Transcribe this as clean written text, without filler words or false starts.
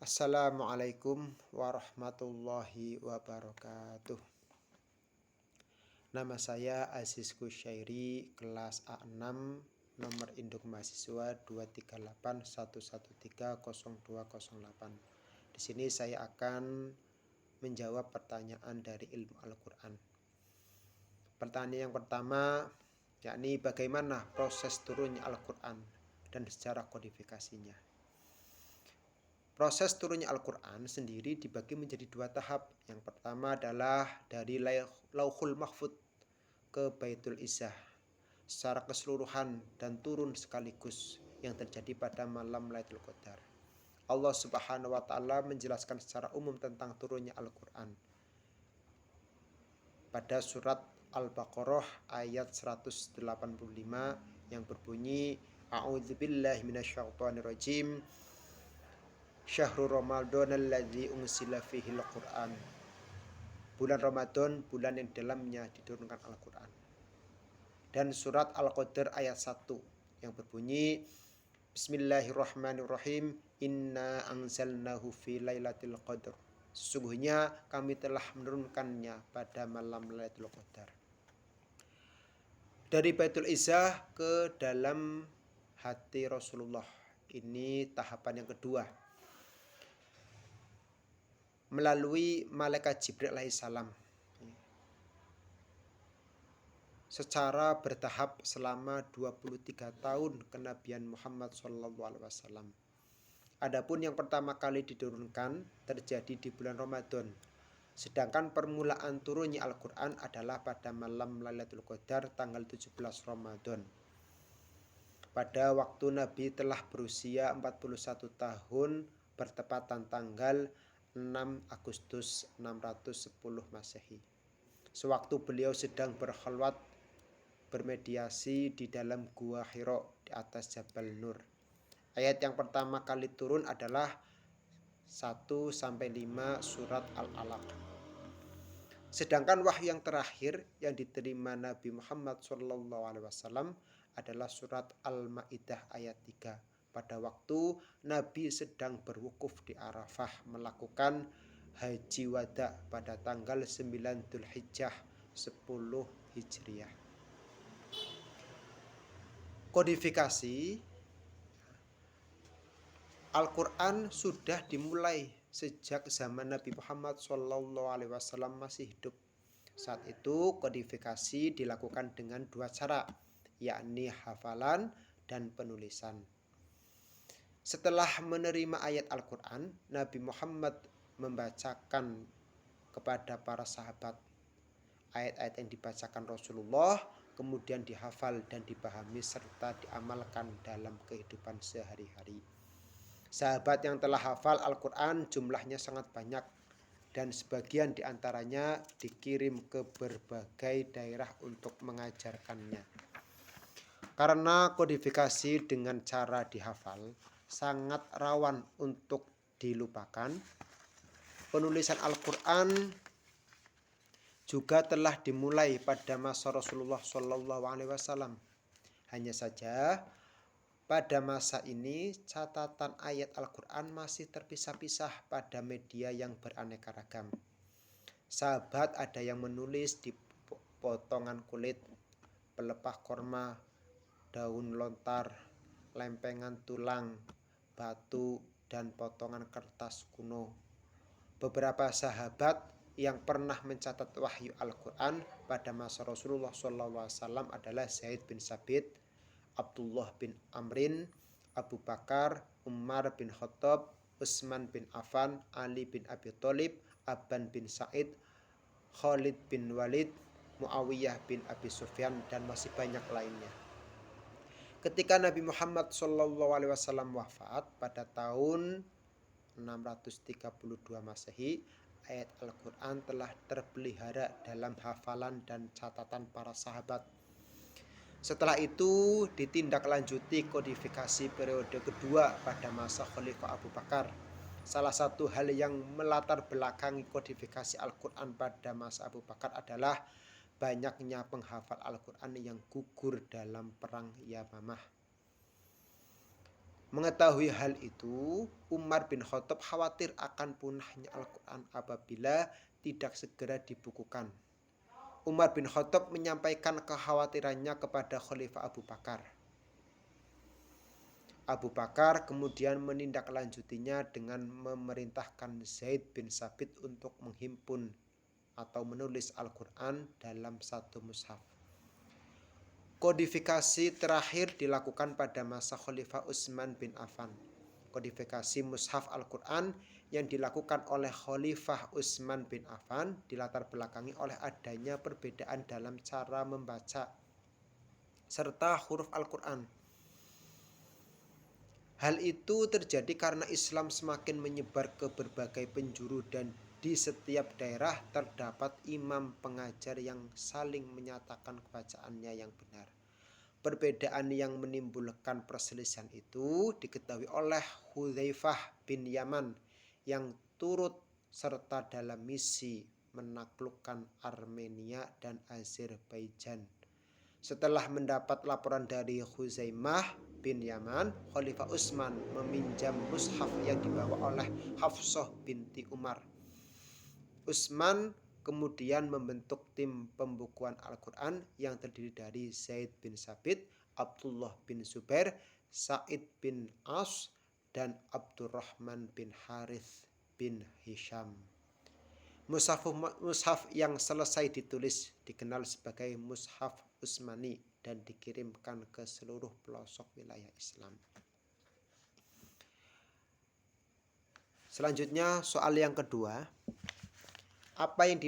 Assalamualaikum warahmatullahi wabarakatuh. Nama saya Aziz Kusyairi, kelas A6, nomor induk mahasiswa 23811300208. Di sini saya akan menjawab pertanyaan dari ilmu Al-Qur'an. Pertanyaan yang pertama, yakni bagaimana proses turunnya Al-Qur'an dan secara kodifikasinya. Proses turunnya Al-Quran sendiri dibagi menjadi dua tahap. Yang pertama adalah dari Lauhul Mahfud ke Baitul Izzah secara keseluruhan dan turun sekaligus yang terjadi pada malam Lailatul Qadar. Allah Subhanahu wa taala menjelaskan secara umum tentang turunnya Al-Quran pada surat Al-Baqarah ayat 185 yang berbunyi A'udzubillahi minasyaitonirrajim. Syahrul Ramadan alladzi unsila fihil Qur'an. Bulan Ramadan, bulan yang dalamnya diturunkan Al-Qur'an. Dan surat Al-Qadar ayat 1 yang berbunyi Bismillahirrahmanirrahim. Inna anzalnahu fi lailatul qadar. Sesungguhnya kami telah menurunkannya pada malam Lailatul Qadar. Dari Baitul Izzah ke dalam hati Rasulullah. Ini tahapan yang kedua. Melalui malaikat Jibril alaihissalam secara bertahap selama 23 tahun kenabian Muhammad SAW. Adapun yang pertama kali diturunkan terjadi di bulan Ramadan. Sedangkan permulaan turunnya Al-Quran adalah pada malam Lailatul Qadar tanggal 17 Ramadan. Pada waktu Nabi telah berusia 41 tahun bertepatan tanggal 6 Agustus 610 Masehi. Sewaktu beliau sedang berkhalwat bermediasi di dalam Gua Hira di atas Jabal Nur. Ayat yang pertama kali turun adalah 1-5 surat Al-Alaq. Sedangkan wahyu yang terakhir yang diterima Nabi Muhammad SAW adalah surat Al-Maidah ayat 3. Pada waktu Nabi sedang berwukuf di Arafah melakukan haji wada pada tanggal 9 Dzulhijjah 10 Hijriah. Kodifikasi Al-Quran sudah dimulai sejak zaman Nabi Muhammad SAW masih hidup. Saat itu kodifikasi dilakukan dengan dua cara, yakni hafalan dan penulisan. Setelah menerima ayat Al-Quran, Nabi Muhammad membacakan kepada para sahabat. Ayat-ayat yang dibacakan Rasulullah kemudian dihafal dan dipahami serta diamalkan dalam kehidupan sehari-hari. Sahabat yang telah hafal Al-Quran jumlahnya sangat banyak dan sebagian diantaranya dikirim ke berbagai daerah untuk mengajarkannya. Karena kodifikasi dengan cara dihafal sangat rawan untuk dilupakan, penulisan Al-Quran juga telah dimulai pada masa Rasulullah SAW. Hanya saja pada masa ini catatan ayat Al-Quran masih terpisah-pisah pada media yang beraneka ragam. Sahabat ada yang menulis di potongan kulit, pelepah korma, daun lontar, lempengan tulang, batu, dan potongan kertas kuno. Beberapa sahabat yang pernah mencatat wahyu Al-Quran pada masa Rasulullah SAW adalah Zaid bin Sabit, Abdullah bin Amrin, Abu Bakar, Umar bin Khattab, Utsman bin Affan, Ali bin Abi Thalib, Abban bin Sa'id, Khalid bin Walid, Muawiyah bin Abi Sufyan, dan masih banyak lainnya. Ketika Nabi Muhammad SAW wafat pada tahun 632 Masehi, ayat Al-Quran telah terpelihara dalam hafalan dan catatan para sahabat. Setelah itu ditindaklanjuti kodifikasi periode kedua pada masa Khalifah Abu Bakar. Salah satu hal yang melatar belakangi kodifikasi Al-Quran pada masa Abu Bakar adalah banyaknya penghafal Al-Quran yang gugur dalam perang Yamamah. Mengetahui hal itu, Umar bin Khattab khawatir akan punahnya Al-Quran apabila tidak segera dibukukan. Umar bin Khattab menyampaikan kekhawatirannya kepada Khalifah Abu Bakar. Abu Bakar kemudian menindaklanjutinya dengan memerintahkan Zaid bin Sabit untuk menghimpun atau menulis Al-Quran dalam satu mushaf. Kodifikasi terakhir dilakukan pada masa Khalifah Utsman bin Affan. Kodifikasi mushaf Al-Quran yang dilakukan oleh Khalifah Utsman bin Affan dilatar belakangi oleh adanya perbedaan dalam cara membaca serta huruf Al-Quran. Hal itu terjadi karena Islam semakin menyebar ke berbagai penjuru dan di setiap daerah terdapat imam pengajar yang saling menyatakan kebacaannya yang benar. Perbedaan yang menimbulkan perselisihan itu diketahui oleh Hudzaifah bin Yaman yang turut serta dalam misi menaklukkan Armenia dan Azerbaijan. Setelah mendapat laporan dari Huzaimah bin Yaman, Khalifah Utsman meminjam mushaf yang dibawa oleh Hafsah binti Umar. Utsman kemudian membentuk tim pembukuan Al-Quran yang terdiri dari Zaid bin Sabit, Abdullah bin Zubair, Sa'id bin As, dan Abdurrahman bin Harith bin Hisham. Mushaf yang selesai ditulis dikenal sebagai Mushaf Utsmani dan dikirimkan ke seluruh pelosok wilayah Islam. Selanjutnya soal yang kedua, apa yang